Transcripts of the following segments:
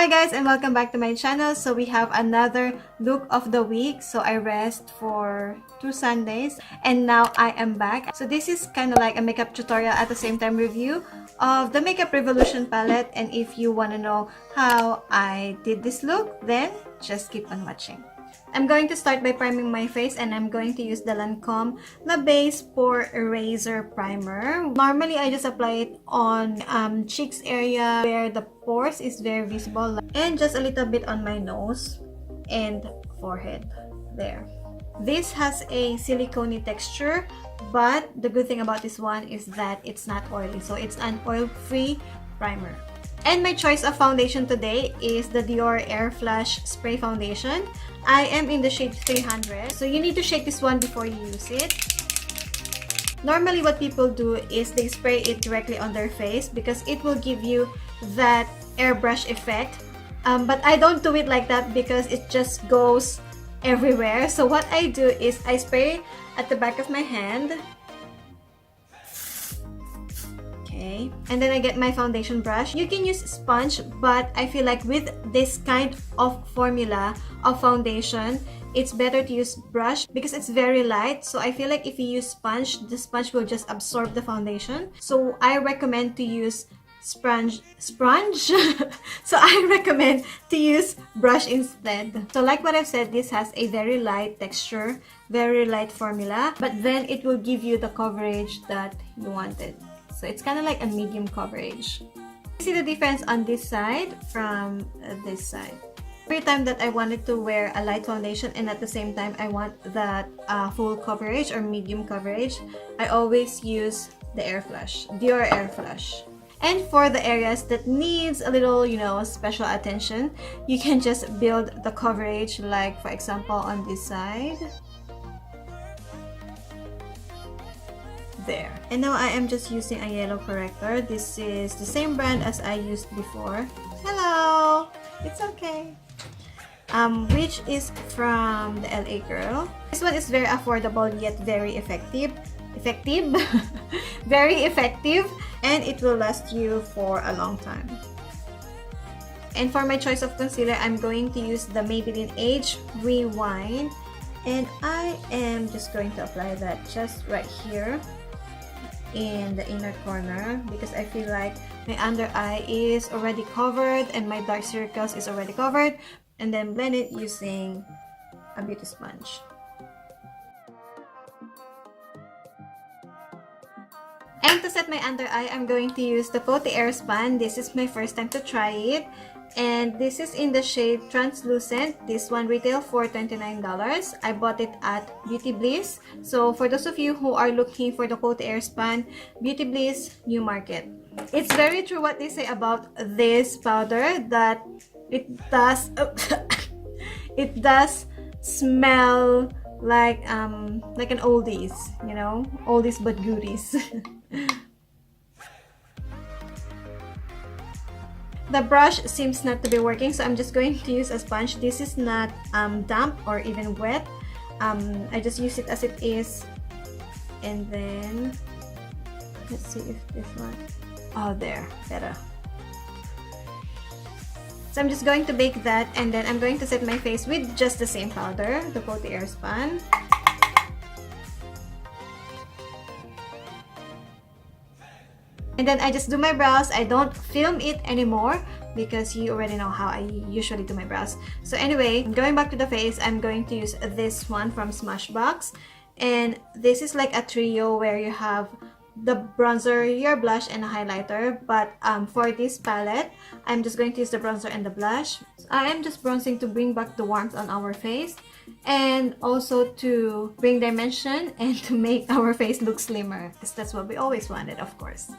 Hi guys and welcome back to my channel. So we have another look of the week. So I rest for 2 Sundays and now I am back. So this is kind of like a makeup tutorial at the same time review of the Makeup Revolution palette, and if you want to know how I did this look, then just keep on watching. I'm going to start by priming my face, and I'm going to use the Lancome La Base Pore Eraser Primer. Normally, I just apply it on cheeks area where the pores is very visible, and just a little bit on my nose and forehead there. This has a silicone texture, but the good thing about this one is that it's not oily, so it's an oil-free primer. And my choice of foundation today is the Dior Airflash Spray Foundation. I am in the shade 300, so you need to shake this one before you use it. Normally what people do is they spray it directly on their face because it will give you that airbrush effect. But I don't do it like that because it just goes everywhere. So what I do is I spray at the back of my hand. Okay, and then I get my foundation brush. You can use sponge, but I feel like with this kind of formula of foundation, it's better to use brush because it's very light. So I feel like if you use sponge, the sponge will just absorb the foundation. So I recommend to use sponge. So I recommend to use brush instead. So like what I've said, this has a very light texture, very light formula, but then it will give you the coverage that you wanted. So it's kind of like a medium coverage. You see the difference on this side from this side. Every time that I wanted to wear a light foundation and at the same time I want that full coverage or medium coverage, I always use the Airflash, Dior Airflash. And for the areas that needs a little, special attention, you can just build the coverage, like for example on this side. There. And now I am just using a yellow corrector. This is the same brand as I used before. Hello! It's okay. Which is from the LA Girl. This one is very affordable yet very effective. Very effective, and it will last you for a long time. And for my choice of concealer, I'm going to use the Maybelline Age Rewind, and I am just going to apply that just right here in the inner corner because I feel like my under eye is already covered and my dark circles is already covered, and then blend it using a beauty sponge. And to set my under eye, I'm going to use the Coty Airspun. This is my first time to try it, and this is in the shade Translucent. This one retail for $29. I bought it at Beauty Bliss. So for those of you who are looking for the Coty Airspun, Beauty Bliss, New Market. It's very true what they say about this powder, that it does it does smell like an oldies, oldies but goodies. The brush seems not to be working, so I'm just going to use a sponge. This is not damp or even wet. I just use it as it is, and then let's see if this one, oh there, better. So I'm just going to bake that, and then I'm going to set my face with just the same powder, the Coty Airspun. And then I just do my brows. I don't film it anymore because you already know how I usually do my brows. So anyway, going back to the face, I'm going to use this one from Smashbox. And this is like a trio where you have the bronzer, your blush, and a highlighter. But for this palette, I'm just going to use the bronzer and the blush. So I am just bronzing to bring back the warmth on our face, and also to bring dimension and to make our face look slimmer, because that's what we always wanted, of course.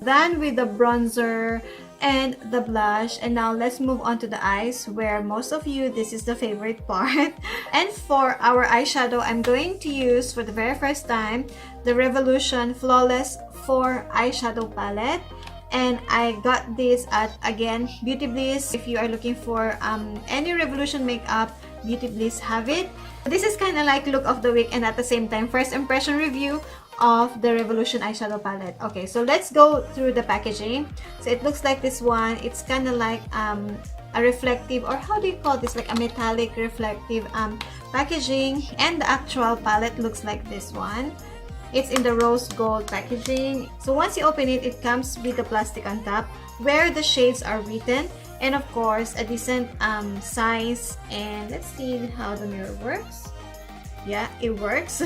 Done with the bronzer and the blush, and now let's move on to the eyes, where most of you, this is the favorite part. And for our eyeshadow, I'm going to use for the very first time the Revolution Flawless 4 eyeshadow palette, and I got this at, again, Beauty Bliss. If you are looking for any Revolution makeup, Beauty Bliss have it. This is kind of like look of the week and at the same time first impression review of the Revolution eyeshadow palette. Okay, so let's go through the packaging. So it looks like this one. It's kind of like a reflective, or how do you call this, like a metallic reflective packaging, and the actual palette looks like this one. It's in the rose gold packaging. So once you open it, it comes with the plastic on top where the shades are written, and of course a decent size. And let's see how the mirror works. Yeah, it works.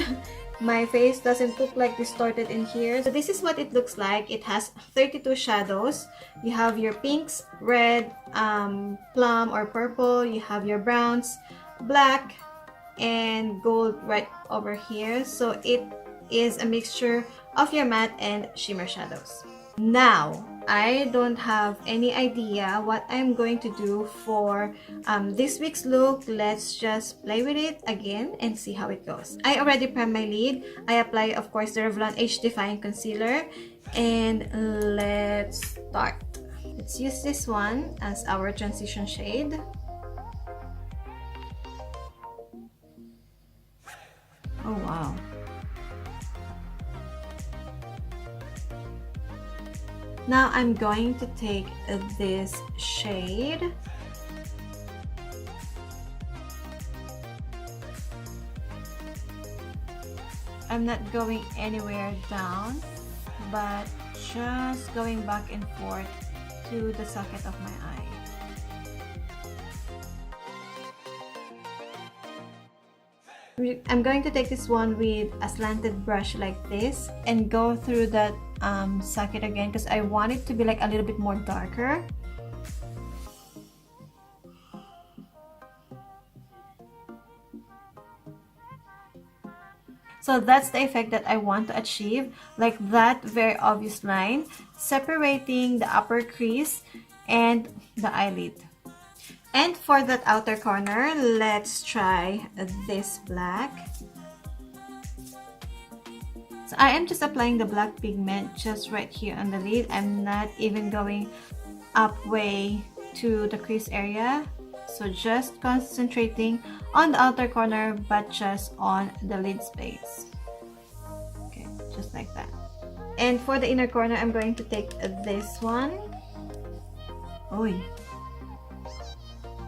My face doesn't look like distorted in here. So this is what it looks like. It has 32 shadows. You have your pinks, red, plum or purple. You have your browns, black, and gold right over here. So it is a mixture of your matte and shimmer shadows. Now, I don't have any idea what I'm going to do for this week's look. Let's just play with it again and see how it goes. I already primed my lid. I apply, of course, the Revlon Age Defying Concealer. And let's start. Let's use this one as our transition shade. Oh, wow. Now I'm going to take this shade. I'm not going anywhere down, but just going back and forth to the socket of my eye. I'm going to take this one with a slanted brush like this and go through that socket again because I want it to be like a little bit more darker. So that's the effect that I want to achieve, like that very obvious line separating the upper crease and the eyelid. And for that outer corner, let's try this black. So I am just applying the black pigment just right here on the lid. I'm not even going up way to the crease area. So just concentrating on the outer corner, but just on the lid space. Okay, just like that. And for the inner corner, I'm going to take this one. Oy.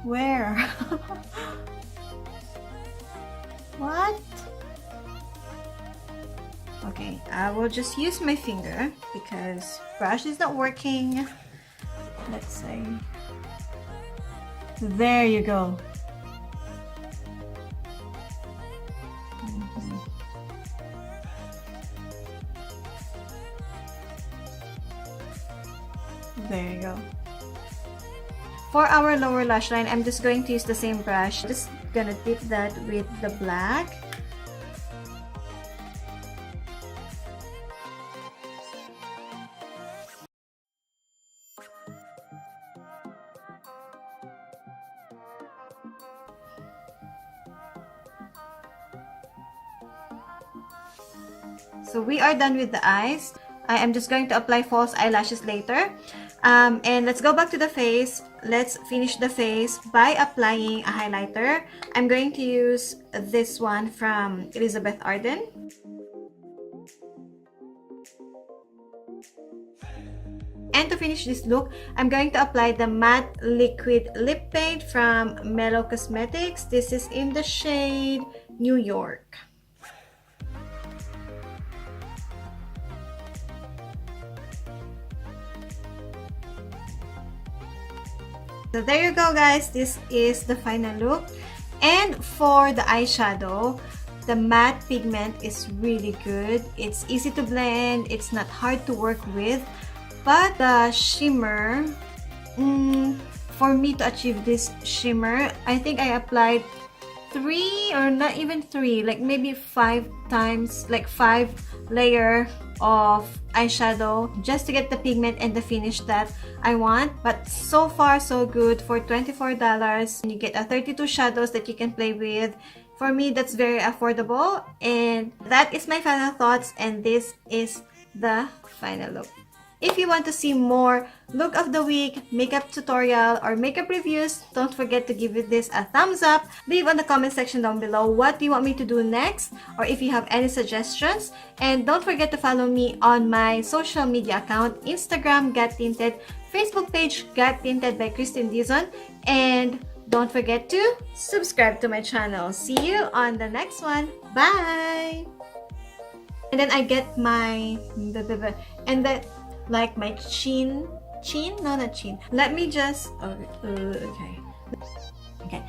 Where? What? Okay, I will just use my finger because brush is not working. Let's say. There you go. There you go. For our lower lash line, I'm just going to use the same brush. Just gonna dip that with the black. So we are done with the eyes. I am just going to apply false eyelashes later. And let's go back to the face. Let's finish the face by applying a highlighter. I'm going to use this one from Elizabeth Arden. And to finish this look, I'm going to apply the matte liquid lip paint from Mellow Cosmetics. This is in the shade New York. So there you go, guys. This is the final look. And for the eyeshadow, the matte pigment is really good. It's easy to blend. It's not hard to work with. But the shimmer, for me to achieve this shimmer, I think I applied 3 or not even 3, like maybe 5 times, like 5 layer of eyeshadow just to get the pigment and the finish that I want. But so far so good. For $24 and you get a 32 shadows that you can play with. For me, that's very affordable. And that is my final thoughts, and this is the final look. If you want to see more look of the week, makeup tutorial, or makeup reviews, don't forget to give this a thumbs up. Leave on the comment section down below what do you want me to do next, or if you have any suggestions. And don't forget to follow me on my social media account, Instagram, Got Tinted, Facebook page, Got Tinted by Christine Dizon, and don't forget to subscribe to my channel. See you on the next one. Bye! And then I get my, and then like my chin, no, not chin. Let me just, okay.